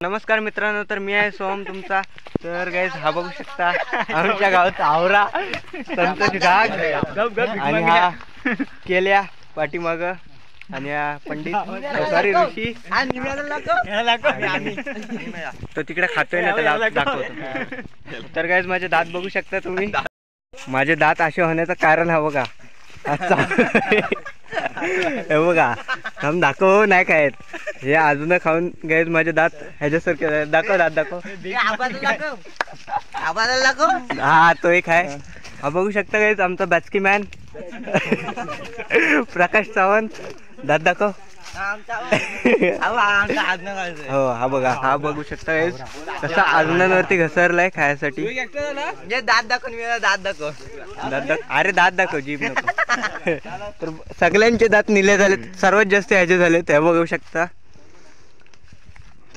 नमस्कार मित्रांनो, तर मी आहे सोहम तुमचा. तर गाइस हा बघू शकता आमच्या गावाचा आवरा संतोष घाग आणि हा केल्या पाठीमाग आणि हा पंडित सॉरी ऋषी तो तिकडे खातोय ना, त्याला दाखवतो. तर गाइस माझे दात बघू शकता तुम्ही. माझे दात असे होण्याचं कारण हा बघा, हे बघा हम दाखव नाही काय हे अजून खाऊन गाइस माझे दात ह्याच्यासारखे. दाखव दात दाखव, हा तो एक आहे. हा बघू शकता गाइस आमचा बॅचकी मॅन प्रकाश सावंत. दात दाखव. हो हा बघा, हा बघू शकता गाइस कसा आजनांवरती घसरलाय खायसाठी. दात दाखव, दात दाखव, दात दाखव. अरे दात दाखव, जीभ नको. तर सगळ्यांचे दात निले झालेत, सर्वात जास्त ह्याचे झाले ते बघू शकता.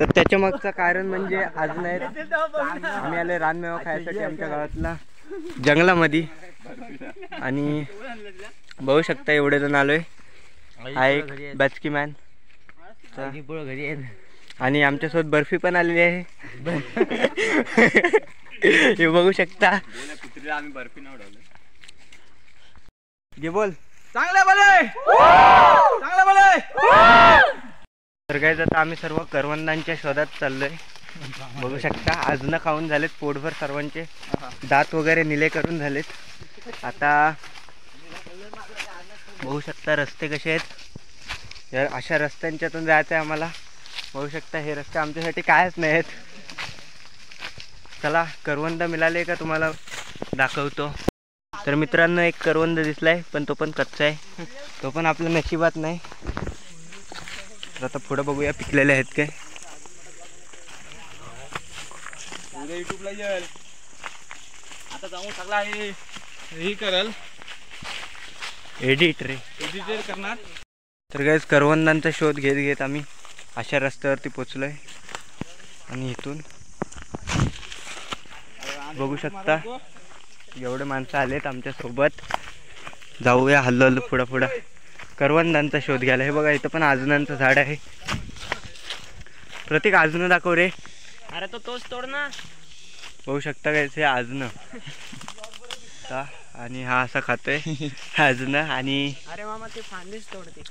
तर त्याच्या मागचं कारण म्हणजे आज नाही आम्ही आले रानमेवा खायसाठी आमच्या गावातला जंगलामध्ये. आणि बघू शकता एवढे जण आलोय. हा एक बॅचकी मॅन आणि आमच्यासोबत बर्फी पण आलेली आहे. हे बघू शकता. आम्ही बर्फी न उडवलं. जे बोल चांगलं बोले, चांगलं बोले. तर गाइस आता आम्ही सर्व करवंदांच्या शोधात चाललोय. बघू शकता अजून खाऊन झालेत पोटभर, सर्वांचे दात वगैरे निले करून झालेत. आता बघू शकता रस्ते कसे आहेत. या अशा रस्त्यांच्यातून जायचं आहे आम्हाला. बघू शकता हे रस्ते आमच्यासाठी कायच नाही आहेत. चला करवंद मिळाले का तुम्हाला दाखवतो. तर मित्रांनो एक करवंद दिसलाय, पण तो पण कच्चा आहे, तो पण आपल्या नशिबात नाही. तर आता पुढे बघूया पिकलेले आहेत काय. युट्यूबला येईल आता जाऊन सगळा हे करल, एडिट रे एडिटर करणार. तर गाइस करवंदांचा शोध घेत घेत आम्ही अशा रस्त्यावरती पोचलोय. आणि इथून बघू शकता एवढे माणसं आलेत आमच्या सोबत. जाऊया हल्लो हल्लो पुढं पुढं करवंदांचा शोध घ्यायला. हे बघा इथं पण अजूनांचं झाड आहे. प्रतीक अजून दाखव रे. अरे तो तोच तोड ना. बघू शकता गाइस हे अजून आणि हा असा खातोय अजून. आणि अरे मामा ते फांदीच तोडते.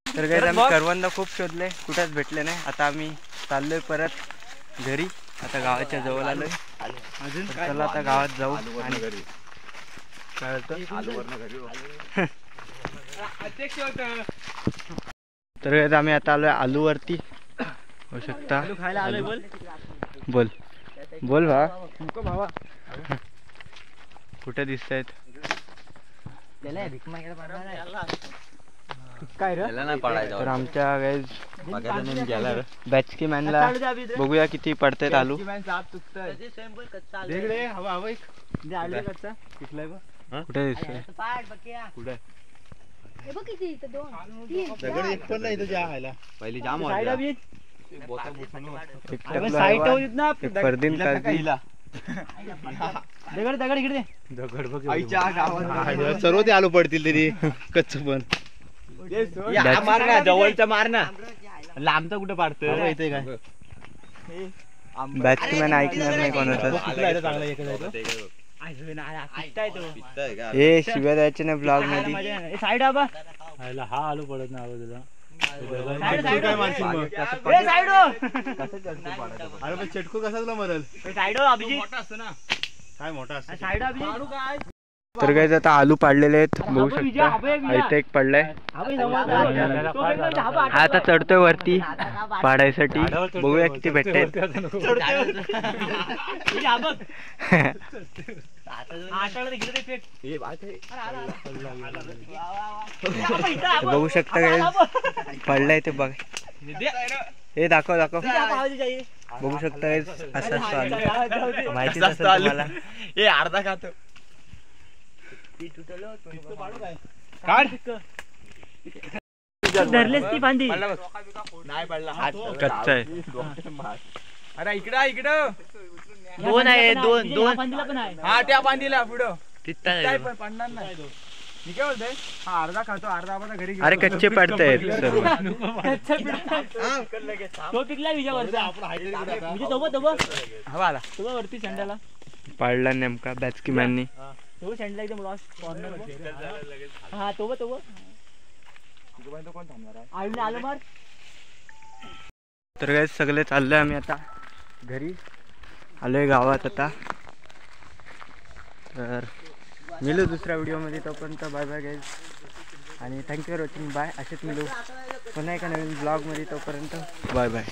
तर गाइस आम्ही करवंद खूप शोधले, कुठेच भेटले नाही. आता आम्ही चाललोय परत घरी. आता गावाच्या जवळ आलोय. चला आता गावात जाऊ. आणि काय तर गाइस आम्ही आता आलोय आलूवरती. होऊ शकता बोल बोल बोल भावा. कुठे दिसत आहेत तर आमच्या गाइस बॅचकी मॅनला बघूया किती पडतायत आलू. कुठे दिसतंय पहिली जाम परदीन सर्व ते आलू पडतील तरी कच्च पण. मार ना जवळचा, मार ना लांबचा कुठं पाडतं इथे काय. बॅचकी मॅन ऐकणार नाही कोणाचं. हे शिव्या द्यायचे नाही ब्लॉग मध्ये. साईड आबा हा आलू पडत ना तुला. अरे चटकू कसा तुला मरल. काय मोठा असतो. तर गाइस आता आलू पाडलेले आहेत बघू शकता. इथे एक पडलाय. हा आता चढतोय वरती पाडायसाठी. बघूया किती भेटतायत. बघू शकता गाइस पडलाय ते बघ. हे दाखव दाखव. बघू शकता गाइस असं आलू माहिती असेल तुम्हाला. हे अर्धा खातो. धरलेस ती फांदी नाही पडला, कच्चा आहे. अरे इकडं इकडं दोन आहे, दोन फांदीला पण आहे. हा त्या फांदीला पुढं तिथं पडणार नाही. मी काय बोलतोय हा अर्धा खातो अर्धा आपण घरी घेऊन अरे कच्चे पाडतायत सर्व. तो पिकला विजयावरचा म्हणजे हवा आला तो वरती संडाला पाडला नेमका बॅट्समॅननी. तो संडला एकदम लॉस कॉर्नर हा तो आईला आलो मार. तर काय सगळे चाललोय आम्ही आता घरी आलोय गावात आता. तर मिळू दुसऱ्या व्हिडिओमध्ये, तोपर्यंत बाय बाय गाईज आणि थँक्यू फॉर वॉचिंग. बाय. असेच मिळू पुन्हा एका नवीन ब्लॉगमध्ये, तोपर्यंत बाय बाय.